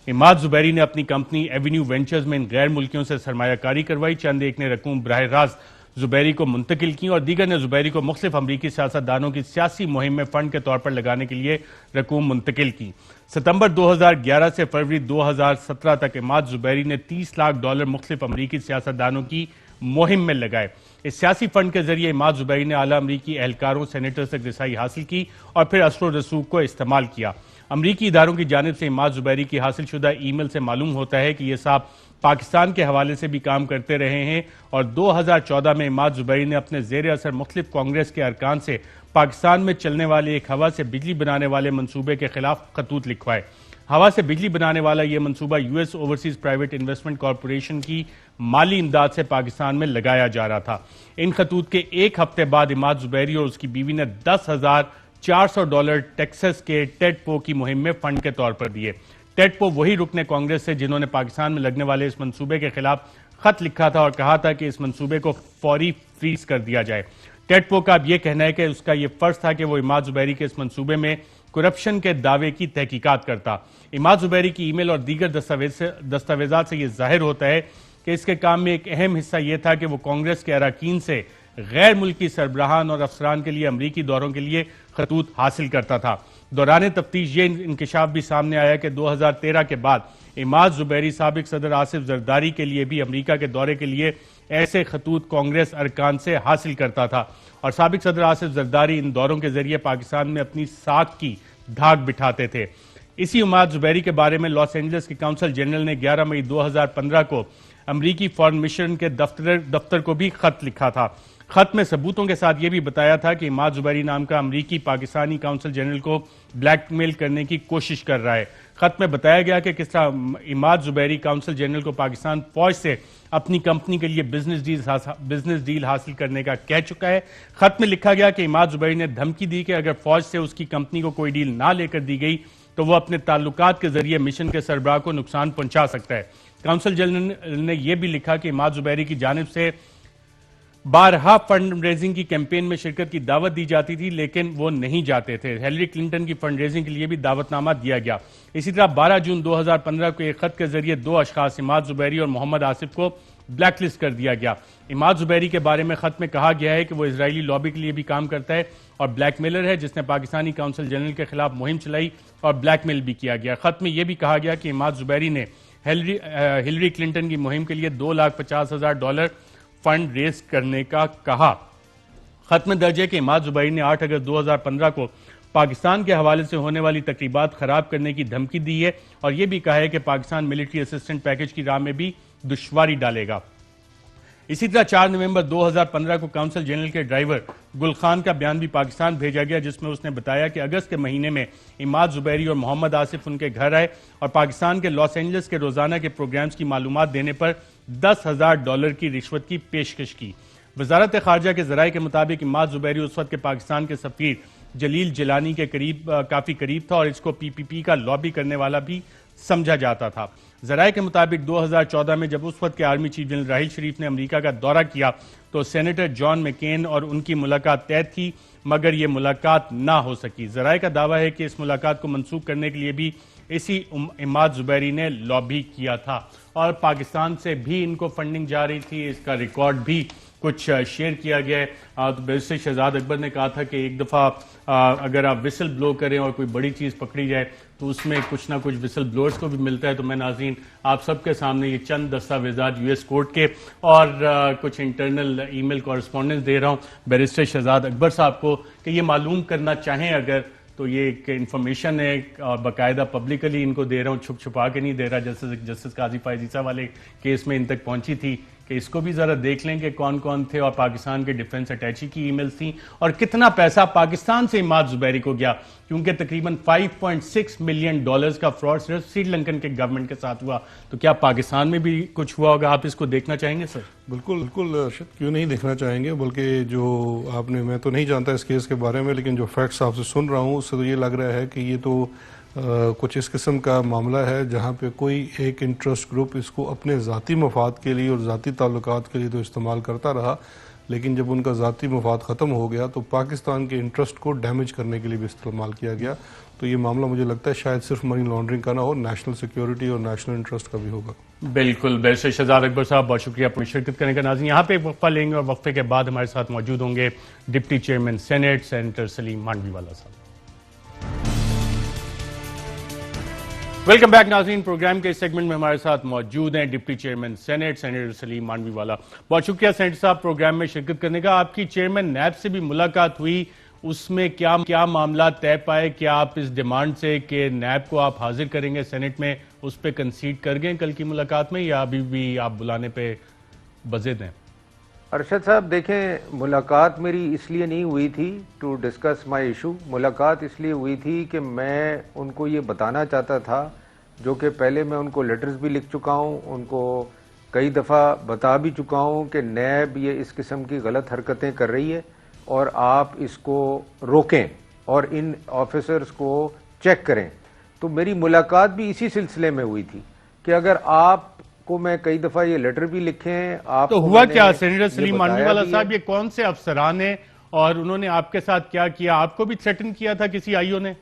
Speaker 1: عماد زبیری نے اپنی کمپنی ایونیو وینچرز میں ان غیر ملکیوں سے سرمایہ کاری کروائی. چند ایک نے رقوم براہ راست زبیری کو منتقل کی, اور دیگر نے زبیری کو مختلف امریکی سیاستدانوں کی سیاسی مہم میں فنڈ کے طور پر لگانے کے لیے رقوم منتقل کی. ستمبر 2011 سے فروری 2017 تک عماد زبیری نے $30 لاکھ مختلف امریکی سیاستدانوں کی مہم میں لگائے. اس سیاسی فنڈ کے ذریعے عماد زبیری نے اعلیٰ امریکی اہلکاروں سینیٹرز تک رسائی حاصل کی اور پھر اثر و رسوخ کو استعمال کیا. امریکی اداروں کی جانب سے عماد زبیری کی حاصل شدہ ای میل سے معلوم ہوتا ہے کہ یہ صاحب پاکستان کے حوالے سے بھی کام کرتے رہے ہیں, اور 2014 میں عماد زبیری نے اپنے زیر اثر مختلف کانگریس کے ارکان سے پاکستان میں چلنے والے ایک ہوا سے بجلی بنانے والے منصوبے کے خلاف خطوط لکھوائے. ہوا سے بجلی بنانے والا یہ منصوبہ US overseas private investment corporation کی مالی امداد سے پاکستان میں لگایا جا رہا تھا. ان خطوط کے ایک ہفتے بعد عماد زبیری اور اس کی بیوی نے $10,000 $400 ٹیکسس کے ٹیڈ پو کی مہم میں فنڈ کے طور پر دیے۔ ٹیڈ پو وہی رکن کانگریس سے جنہوں نے پاکستان میں لگنے والے اس منصوبے کے خلاف خط لکھا تھا اور کہا تھا کہ اس منصوبے کو فوری فریز کر دیا جائے۔ ٹیڈ پو کا اب یہ کہنا ہے کہ اس کا یہ فرض تھا کہ وہ عماد زبیری کے اس منصوبے میں کرپشن کے دعوے کی تحقیقات کرتا۔ عماد زبیری کی ای میل اور دیگر دستاویزات سے یہ ظاہر ہوتا ہے کہ اس کے کام میں ایک اہم حصہ یہ تھا کہ وہ کانگریس کے اراکین سے غیر ملکی سربراہان اور افسران کے لیے امریکی دوروں کے لیے خطوط حاصل کرتا تھا۔ دوران تفتیش یہ انکشاف بھی سامنے آیا کہ 2013 کے بعد عماد زبیری سابق صدر آصف زرداری کے لیے بھی امریکہ کے دورے کے لیے ایسے خطوط کانگریس ارکان سے حاصل کرتا تھا اور سابق صدر آصف زرداری ان دوروں کے ذریعے پاکستان میں اپنی ساکھ کی دھاک بٹھاتے تھے۔ اسی عماد زبیری کے بارے میں لاس اینجلس کی کونسل جنرل نے 11 مئی 2015 کو امریکی فارن مشن کے دفتر کو بھی خط لکھا تھا۔ خط میں ثبوتوں کے ساتھ یہ بھی بتایا تھا کہ عماد زبیری نام کا امریکی پاکستانی کونسل جنرل کو بلیک میل کرنے کی کوشش کر رہا ہے۔ خط میں بتایا گیا کہ کس طرح عماد زبیری کونسل جنرل کو پاکستان فوج سے اپنی کمپنی کے لیے بزنس ڈیل حاصل کرنے کا کہہ چکا ہے۔ خط میں لکھا گیا کہ عماد زبیری نے دھمکی دی کہ اگر فوج سے اس کی کمپنی کو کوئی ڈیل نہ لے کر دی گئی تو وہ اپنے تعلقات کے ذریعے مشن کے سربراہ کو نقصان پہنچا سکتا ہے۔ کونسل جنرل نے یہ بھی لکھا کہ عماد زبیری کی جانب سے بارہا فنڈ ریزنگ کی کیمپین میں شرکت کی دعوت دی جاتی تھی لیکن وہ نہیں جاتے تھے۔ ہیلری کلنٹن کی فنڈ ریزنگ کے لیے بھی دعوت نامہ دیا گیا۔ اسی طرح 12 جون 2015 کو ایک خط کے ذریعے 2 اشخاص عماد زبیری اور محمد آصف کو بلیک لسٹ کر دیا گیا۔ عماد زبیری کے بارے میں خط میں کہا گیا ہے کہ وہ اسرائیلی لابی کے لیے بھی کام کرتا ہے اور بلیک میلر ہے جس نے پاکستانی کونسل جنرل کے خلاف مہم چلائی اور بلیک میل بھی کیا گیا۔ خط میں یہ بھی کہا گیا کہ عماد زبیری نے ہیلری کلنٹن کی مہم کے لیے $250,000 فنڈ ریز کرنے کا کہا۔ خط میں درج ہے کہ عماد زبیری نے 8 اگست 2015 کو پاکستان کے حوالے سے ہونے والی تقریبات خراب کرنے کی دھمکی دی ہے اور یہ بھی کہا ہے کہ پاکستان ملٹری اسسٹنٹ پیکج کی راہ میں بھی دشواری ڈالے گا۔ اسی طرح 4 نومبر 2015 کو کونسل جنرل کے ڈرائیور گل خان کا بیان بھی پاکستان بھیجا گیا جس میں اس نے بتایا کہ اگست کے مہینے میں عماد زبیری اور محمد آصف ان کے گھر آئے اور پاکستان کے لاس اینجلس کے روزانہ کے پروگرامز کی معلومات دینے پر $10,000 کی رشوت کی پیشکش کی۔ وزارت خارجہ کے ذرائع کے مطابق عماد زبیری اس وقت کے پاکستان کے سفیر جلیل جیلانی کے کافی قریب تھا اور اس کو پی پی پی کا لابی کرنے والا بھی سمجھا جاتا تھا۔ ذرائع کے مطابق 2014 میں جب اس وقت کے army chief general Raheel Sharif نے امریکہ کا دورہ کیا تو سینیٹر جان مکین اور ان کی ملاقات طے تھی مگر یہ ملاقات نہ ہو سکی۔ ذرائع کا دعویٰ ہے کہ اس ملاقات کو منسوخ کرنے کے لیے بھی اسی عماد زبیری نے لابی کیا تھا اور پاکستان سے بھی ان کو فنڈنگ جا رہی تھی۔ اس کا ریکارڈ بھی کچھ شیئر کیا گیا ہے۔ تو بیرسٹر شہزاد اکبر نے کہا تھا کہ ایک دفعہ اگر آپ وسل بلو کریں اور کوئی بڑی چیز پکڑی جائے تو اس میں کچھ نہ کچھ وسل بلورز کو بھی ملتا ہے۔ تو میں ناظرین آپ سب کے سامنے یہ چند دستاویزات US کورٹ کے اور کچھ انٹرنل ای میل کورسپونڈنس دے رہا ہوں بیرسٹر شہزاد اکبر صاحب کو کہ یہ معلوم کرنا چاہیں اگر تو یہ ایک انفارمیشن ہے اور باقاعدہ پبلکلی ان کو دے رہا ہوں، چھپ چھپا کے نہیں دے رہا۔ جسٹس قاضی فائز عیسیٰ والے کیس میں ان تک پہنچی تھی کہ اس کو بھی ذرا دیکھ لیں کہ کون کون تھے اور پاکستان کے ڈیفنس اٹیچی کی ای میلز تھیں اور کتنا پیسہ پاکستان سے عماد زبیری کو گیا کیونکہ تقریباً $5.6 ملین کا فراڈ صرف سری لنکن کے گورنمنٹ کے ساتھ ہوا۔ تو کیا پاکستان میں بھی کچھ ہوا ہوگا؟ آپ اس کو دیکھنا چاہیں گے سر؟
Speaker 4: بالکل بالکل ارشد، کیوں نہیں دیکھنا چاہیں گے، بلکہ جو آپ نے، میں تو نہیں جانتا اس کیس کے بارے میں لیکن جو فیکٹس آپ سے سن رہا ہوں اس سے تو یہ لگ رہا ہے کہ یہ تو کچھ اس قسم کا معاملہ ہے جہاں پہ کوئی ایک انٹرسٹ گروپ اس کو اپنے ذاتی مفاد کے لیے اور ذاتی تعلقات کے لیے تو استعمال کرتا رہا، لیکن جب ان کا ذاتی مفاد ختم ہو گیا تو پاکستان کے انٹرسٹ کو ڈیمیج کرنے کے لیے بھی استعمال کیا گیا۔ تو یہ معاملہ مجھے لگتا ہے شاید صرف منی لانڈرنگ کا نہ ہو، نیشنل سیکیورٹی اور نیشنل انٹرسٹ کا بھی ہوگا۔
Speaker 1: بالکل، بیرسٹر شہزاد اکبر صاحب بہت شکریہ اپنی شرکت کرنے کا۔ ناظرین یہاں پہ ایک وقفہ لیں گے اور وقفے کے بعد ہمارے ساتھ موجود ہوں گے ڈپٹی چیئرمین سینیٹ سینیٹر سلیم مانڈوی والا صاحب۔ ویلکم بیک ناظرین، پروگرام کے اس سیگمنٹ میں ہمارے ساتھ موجود ہیں ڈپٹی چیئرمین سینیٹ سینیٹر سلیم مانڈوی والا۔ بہت شکریہ سینیٹر صاحب پروگرام میں شرکت کرنے کا۔ آپ کی چیئرمین نیب سے بھی ملاقات ہوئی، اس میں کیا معاملات طے پائے؟ کیا آپ اس ڈیمانڈ سے کہ نیب کو آپ حاضر کریں گے سینیٹ میں اس پہ کنسیڈ کر گئے کل کی ملاقات میں یا ابھی بھی آپ بلانے پہ بضد ہیں؟
Speaker 5: ارشد صاحب دیکھیں، ملاقات میری اس لیے نہیں ہوئی تھی ٹو ڈسکس مائی ایشو، ملاقات اس لیے ہوئی تھی کہ میں ان کو یہ بتانا چاہتا تھا، جو کہ پہلے میں ان کو لیٹرز بھی لکھ چکا ہوں، ان کو کئی دفعہ بتا بھی چکا ہوں کہ نیب یہ اس قسم کی غلط حرکتیں کر رہی ہے اور آپ اس کو روکیں۔ اور ان آفیسرز کو چیک کریں. تو میری ملاقات بھی اسی سلسلے میں ہوئی تھی کہ اگر آپ کو میں کئی دفعہ یہ لیٹر بھی لکھیں. آپ
Speaker 1: تو ہوا کیا سینیٹر سلیم مانوی والا صاحب، یہ کون سے افسران ہیں اور انہوں نے آپ کے ساتھ کیا کیا؟ آپ کو بھی تھریٹن کیا تھا کسی آئی او نے؟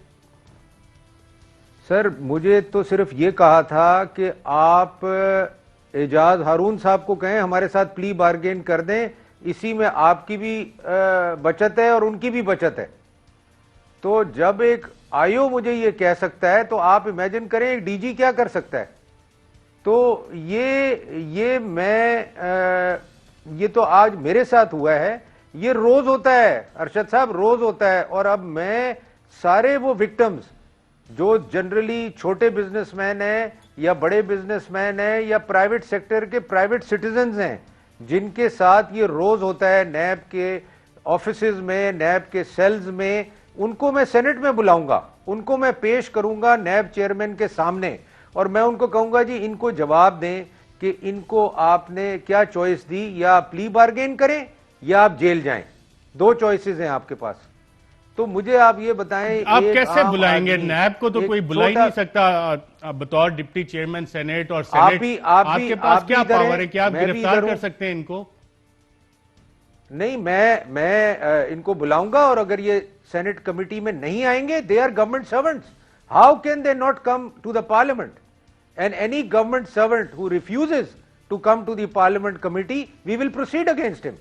Speaker 5: سر مجھے تو صرف یہ کہا تھا کہ آپ اعجاز ہارون صاحب کو کہیں ہمارے ساتھ پلی بارگین کر دیں، اسی میں آپ کی بھی بچت ہے اور ان کی بھی بچت ہے. تو جب ایک آئی او مجھے یہ کہہ سکتا ہے تو آپ امیجن کریں ایک ڈی جی کیا کر سکتا ہے. تو یہ تو آج میرے ساتھ ہوا ہے، یہ روز ہوتا ہے ارشد صاحب، روز ہوتا ہے. اور اب میں سارے وہ وکٹمز جو جنرلی چھوٹے بزنس مین ہیں یا بڑے بزنس مین ہیں یا پرائیویٹ سیکٹر کے پرائیویٹ سٹیزنز ہیں جن کے ساتھ یہ روز ہوتا ہے نیب کے آفیسز میں، نیب کے سیلز میں، ان کو میں سینٹ میں بلاؤں گا، ان کو میں پیش کروں گا نیب چیئرمین کے سامنے، اور میں ان کو کہوں گا جی ان کو جواب دیں کہ ان کو آپ نے کیا چوائس دی، یا آپ پلی بارگین کریں یا آپ جیل جائیں. 2 چوائسز ہیں آپ کے پاس. تو مجھے آپ یہ بتائیں
Speaker 1: آپ کیسے بلائیں گے؟ نیب کو تو کوئی بلا ہی نہیں سکتا بطور ڈپٹی چیئرمین سینیٹ، اور سینیٹ آپ کے پاس کیا پاور ہے کہ آپ گرفتار کر سکتے ہیں ان کو؟
Speaker 5: نہیں، میں ان کو بلاؤں گا، اور اگر یہ سینٹ کمیٹی میں نہیں آئیں گے، they are government servants, how can they not come to the parliament? And any government servant who refuses to come to the parliament committee, we will proceed against him.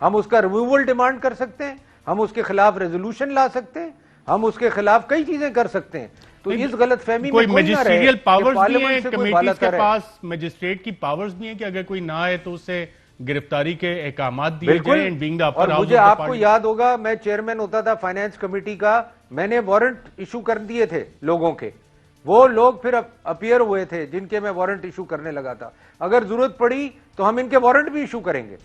Speaker 5: ہم اس کا removal demand کر سکتے ہیں، ہم اس کے خلاف resolution لا سکتے ہیں، ہم اس کے خلاف کئی چیزیں کر سکتے ہیں. تو اس غلط فہمی میں
Speaker 1: کوئی
Speaker 5: کوئی نہ رہے
Speaker 1: میجسٹریل پاورز بھی ہیں
Speaker 5: پارلیمنٹ سے کوئی
Speaker 1: کمیٹیز کے
Speaker 5: بالاتر ہے.
Speaker 1: پاس، میجسٹریٹ کی پاورز بھی ہیں کہ اگر کوئی نہ آئے تو اسے گرفتاری کے احکامات دیے جائیں.
Speaker 5: بالکل. اور مجھے آپ کو یاد ہوگا میں چیئرمین ہوتا تھا فائنانس کمیٹی کا، میں نے وارنٹ ایشو کر دیے تھے لوگوں کے، وہ لوگ پھر اپیئر ہوئے تھے جن کے میں وارنٹ ایشو کرنے لگا تھا. اگر ضرورت پڑی تو ہم ان کے وارنٹ بھی ایشو کریں گے.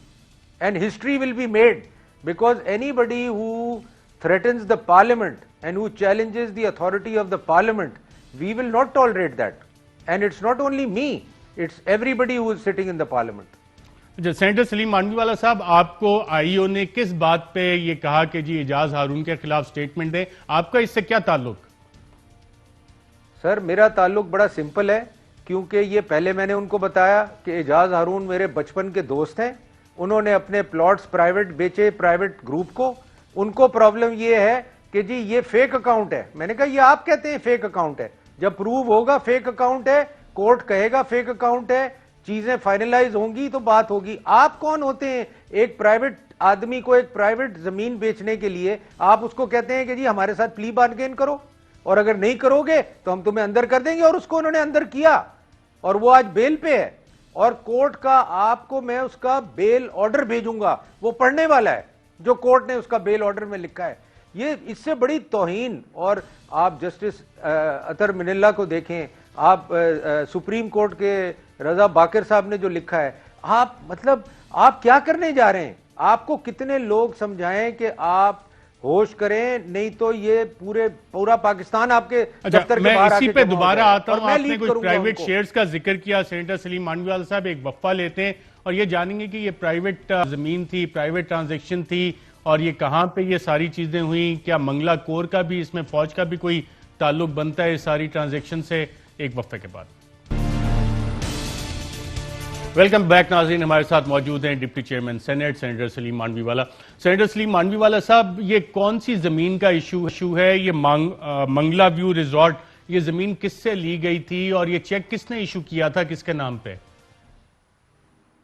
Speaker 5: And history will be made because anybody who threatens the parliament and who challenges the authority of the parliament, we will not tolerate that. And it's not only me, it's everybody who is sitting in the parliament.
Speaker 1: Senator Saleem Mandviwalla صاحب، آپ کو آئی او نے کس بات پہ یہ کہا کہ جی اعجاز ہارون کے خلاف سٹیٹمنٹ دیں؟ آپ کا اس سے کیا تعلق؟
Speaker 5: سر میرا تعلق بڑا سمپل ہے، کیونکہ یہ پہلے میں نے ان کو بتایا کہ اعجاز ہارون میرے بچپن کے دوست ہیں، انہوں نے اپنے پلاٹس پرائیویٹ بیچے پرائیویٹ گروپ کو. ان کو پرابلم یہ ہے کہ جی یہ فیک اکاؤنٹ ہے. میں نے کہا یہ آپ کہتے ہیں فیک اکاؤنٹ ہے، جب پروو ہوگا فیک اکاؤنٹ ہے، کورٹ کہے گا فیک اکاؤنٹ ہے، چیزیں فائنلائز ہوں گی تو بات ہوگی. آپ کون ہوتے ہیں ایک پرائیویٹ آدمی کو ایک پرائیویٹ زمین بیچنے کے لیے آپ اس کو کہتے ہیں کہ جی ہمارے ساتھ پلی بارگین کرو، اور اگر نہیں کرو گے تو ہم تمہیں اندر کر دیں گے. اور اس کو انہوں نے اندر کیا، اور وہ آج بیل پہ ہے، اور کورٹ کا آپ کو میں اس کا بیل آرڈر بھیجوں گا، وہ پڑھنے والا ہے جو کورٹ نے اس کا بیل آرڈر میں لکھا ہے. یہ اس سے بڑی توہین. اور آپ جسٹس اطہر من اللہ کو دیکھیں، آپ سپریم کورٹ کے رضا باقر صاحب نے جو لکھا ہے، آپ مطلب آپ کیا کرنے جا رہے ہیں؟ آپ کو کتنے لوگ سمجھائیں کہ آپ ہوش کریں، نہیں تو یہ پورا پاکستان آپ کے دفتر کے باہر آ کے
Speaker 1: میں اسی پہ دوبارہ آتا ہوں. آپ نے
Speaker 5: لیڈ
Speaker 1: کوئی
Speaker 5: کروں گا
Speaker 1: پرائیویٹ
Speaker 5: ان کو.
Speaker 1: شیئرز کا ذکر کیا. سینیٹر سلیم مانوی والا صاحب ایک وقفہ لیتے ہیں اور یہ جانیں گے کہ یہ پرائیویٹ زمین تھی، پرائیویٹ ٹرانزیکشن تھی، اور یہ کہاں پہ یہ ساری چیزیں ہوئیں؟ کیا منگلا کور کا بھی اس میں فوج کا بھی کوئی تعلق بنتا ہے اس ساری ٹرانزیکشن سے؟ ایک وقفے کے بعد. ویلکم بیک ناظرین، ہمارے ساتھ موجود ہیں deputy chairman senate senator Saleem مانوی والا. سینیٹر سلیم مانوی والا صاحب، یہ کون سی زمین کا ایشو ہے؟ یہ منگلا ویو ریزورٹ، یہ زمین کس سے لی گئی تھی اور یہ چیک کس نے ایشو کیا تھا، کس کے نام پہ؟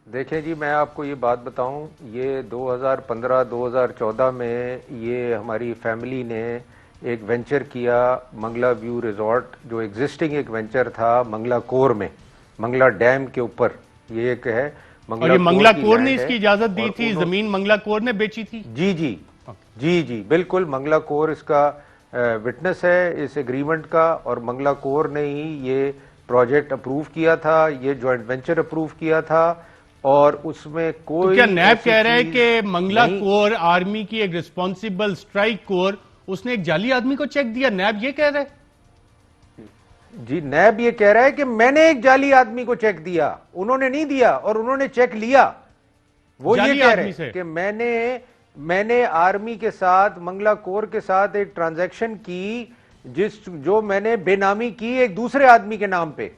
Speaker 5: دیکھیں جی میں آپ کو یہ بات بتاؤں، یہ 2015-2014 میں یہ ہماری فیملی نے ایک وینچر کیا منگلا ویو ریزورٹ، جو ایگزسٹنگ ایک وینچر تھا منگلا کور میں، منگلا ڈیم کے اوپر. یہ ایک ہے
Speaker 1: اور یہ منگلا کور نے اس کی اجازت دی تھی؟ زمین منگلا کور نے بیچی تھی؟
Speaker 5: جی بالکل. منگلا کور اس کا وٹنس ہے اس ایگریمنٹ کا، اور منگلا کور نے ہی یہ پروجیکٹ اپروو کیا تھا، یہ جوائنٹ وینچر اپروو کیا تھا. اور اس میں کوئی
Speaker 1: کیا نیب کہہ رہے ہیں کہ منگلا کور آرمی کی ایک ریسپانسیبل سٹرائک کور، اس نے ایک جعلی آدمی کو چیک دیا؟ نیب یہ کہہ رہے ہیں؟
Speaker 5: جی نیب یہ کہہ رہا ہے کہ میں نے ایک جعلی آدمی کو چیک دیا، انہوں نے نہیں دیا، اور انہوں نے چیک لیا. وہ یہ کہہ رہے ہیں کہ میں نے آرمی کے ساتھ منگلا کور کے ساتھ ایک ٹرانزیکشن کی جو میں نے بے نامی کی ایک دوسرے آدمی کے نام پہ،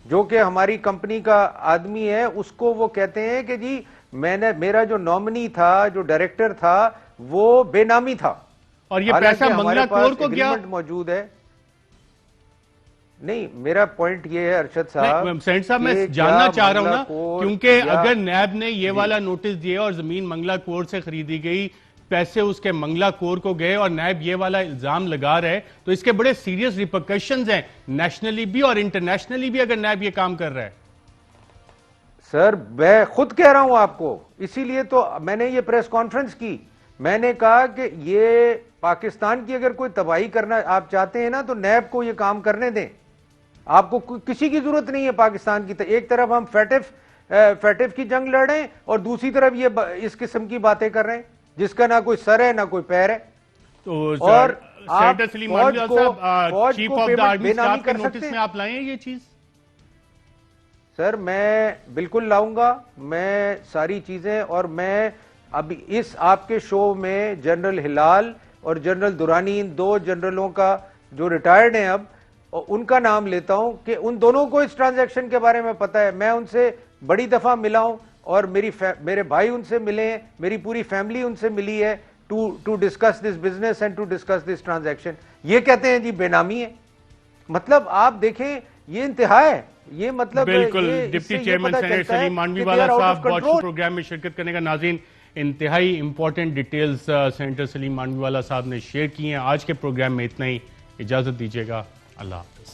Speaker 5: جو کہ ہماری کمپنی کا آدمی ہے. اس کو وہ کہتے ہیں کہ جی میرا جو نامنی تھا، جو ڈائریکٹر تھا، وہ بے نامی تھا.
Speaker 1: اور یہ پیسہ منگلا کور کو گیا
Speaker 5: موجود ہے. نہیں، میرا پوائنٹ یہ ہے ارشد صاحب،
Speaker 1: سینٹ صاحب میں جاننا چاہ رہا ہوں نا، کیونکہ اگر نیب نے یہ والا نوٹس دیا اور زمین منگلا کور سے خریدی گئی، پیسے اس کے منگلا کور کو گئے اور نیب یہ والا الزام لگا رہے، تو اس کے بڑے سیریس ریپرکشنز ہیں نیشنلی بھی اور انٹرنیشنلی بھی اگر نیب یہ کام کر رہا ہے.
Speaker 5: سر میں خود کہہ رہا ہوں آپ کو، اسی لیے تو میں نے یہ پریس کانفرنس کی. میں نے کہا کہ یہ پاکستان کی اگر کوئی تباہی کرنا آپ چاہتے ہیں نا تو نیب کو یہ کام کرنے دیں. آپ کو کسی کی ضرورت نہیں ہے پاکستان کی. ایک طرف ہم فیٹف کی جنگ لڑ رہے ہیں اور دوسری طرف یہ اس قسم کی باتیں کر رہے ہیں جس کا نہ کوئی سر ہے نہ کوئی پیر ہے. اور
Speaker 1: سینیٹر سلیم مانوی صاحب، chief of the army staff کے نوٹس میں آپ لائیں ہیں یہ چیز؟
Speaker 5: سر میں بالکل لاؤں گا، میں ساری چیزیں. اور میں اب اس آپ کے شو میں جنرل ہلال اور جنرل دورانی، ان دو جنرلوں کا جو ریٹائرڈ ہیں اب، ان کا نام لیتا ہوں کہ ان دونوں کو اس ٹرانزیکشن کے بارے میں پتا ہے. میں ان سے بڑی دفعہ ملا ہوں اور میرے بھائی ان سے ملے ہیں، میری پوری فیملی ان سے ملی ہے to discuss this business and to discuss this transaction. یہ کہتے ہیں جی بے نامی ہے. مطلب آپ دیکھیں یہ انتہا ہے. یہ مطلب
Speaker 1: بالکل. Deputy chairman senator Saleem Mandviwalla صاحب بہت شکریہ پروگرام میں شرکت کرنے کا. ناظرین، انتہائی important details senator Saleem Mandviwalla صاحب نے شیئر کی ہیں. آج کے پروگرام میں اتنا ہی. اجازت دیجیے گا. اللہ حافظ.